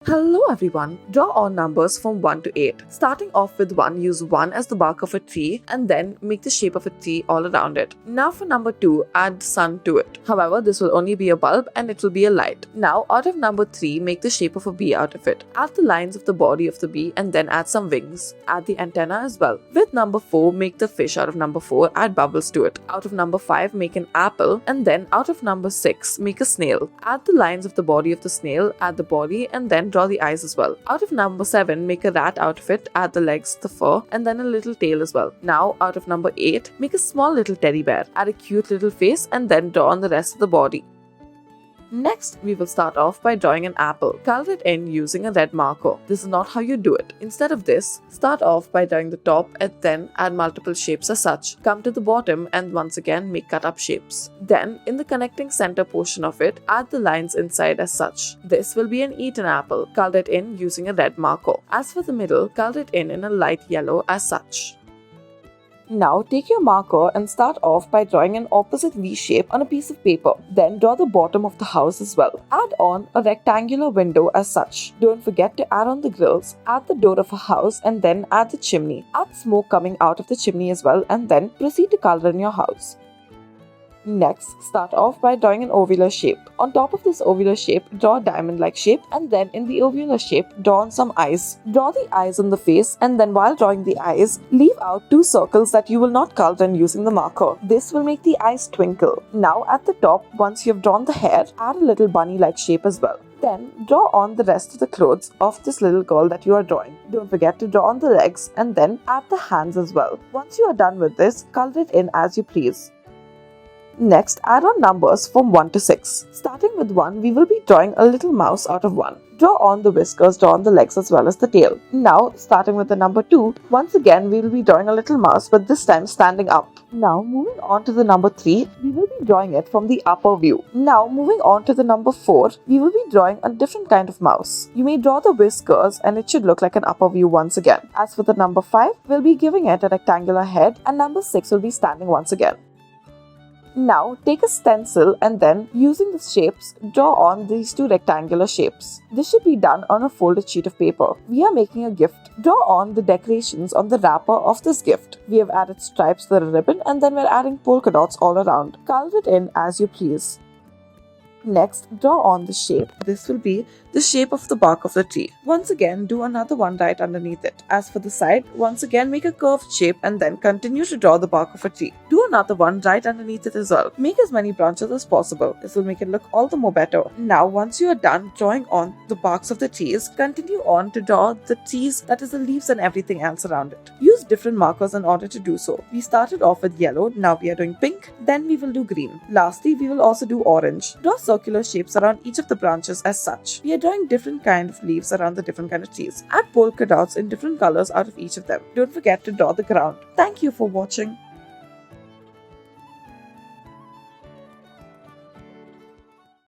Hello everyone, draw all numbers from 1 to 8. Starting off with 1, use 1 as the bark of a tree and then make the shape of a tree all around it. Now for number 2, add the sun to it. However, this will only be a bulb and it will be a light. Now out of number 3, make the shape of a bee out of it. Add the lines of the body of the bee and then add some wings. Add the antenna as well. With number 4, make the fish out of number 4, add bubbles to it. Out of number 5, make an apple and then out of number 6, make a snail. Add the lines of the body of the snail, add the body and then draw the eyes as well. Out of number 7, make a rat out of it, add the legs, the fur, and then a little tail as well. Now, out of number 8, make a small little teddy bear, add a cute little face, and then draw on the rest of the body. Next, we will start off by drawing an apple. Color it in using a red marker. This is not how you do it. Instead of this, start off by drawing the top and then add multiple shapes as such. Come to the bottom and once again make cut up shapes. Then, in the connecting center portion of it, add the lines inside as such. This will be an eaten apple. Color it in using a red marker. As for the middle, color it in a light yellow as such. Now take your marker and start off by drawing an opposite V shape on a piece of paper. Then draw the bottom of the house as well. Add on a rectangular window as such. Don't forget to add on the grills, add the door of a house and then add the chimney. Add smoke coming out of the chimney as well and then proceed to color in your house. Next, start off by drawing an ovular shape. On top of this ovular shape, draw a diamond-like shape and then in the ovular shape, draw on some eyes. Draw the eyes on the face and then while drawing the eyes, leave out 2 circles that you will not color in using the marker. This will make the eyes twinkle. Now at the top, once you have drawn the hair, add a little bunny-like shape as well. Then draw on the rest of the clothes of this little girl that you are drawing. Don't forget to draw on the legs and then add the hands as well. Once you are done with this, color it in as you please. Next, add on numbers from 1 to 6. Starting with 1, we will be drawing a little mouse out of 1. Draw on the whiskers, draw on the legs as well as the tail. Now, starting with the number 2, once again we will be drawing a little mouse but this time standing up. Now, moving on to the number 3, we will be drawing it from the upper view. Now, moving on to the number 4, we will be drawing a different kind of mouse. You may draw the whiskers and it should look like an upper view once again. As for the number 5, we'll be giving it a rectangular head and number 6 will be standing once again. Now, take a stencil and then, using the shapes, draw on these 2 rectangular shapes. This should be done on a folded sheet of paper. We are making a gift. Draw on the decorations on the wrapper of this gift. We have added stripes to the ribbon and then we're adding polka dots all around. Color it in as you please. Next, draw on the shape. This will be the shape of the bark of the tree. Once again, do another one right underneath it. As for the side, once again make a curved shape and then continue to draw the bark of a tree. Do another one right underneath it as well. Make as many branches as possible. This will make it look all the more better. Now, once you are done drawing on the barks of the trees, continue on to draw the trees, that is the leaves and everything else around it. Use different markers in order to do so. We started off with yellow, now we are doing pink, then we will do green. Lastly, we will also do orange. Draw circular shapes around each of the branches as such. We are drawing different kind of leaves around the different kind of trees. Add polka dots in different colors out of each of them. Don't forget to draw the ground. Thank you for watching.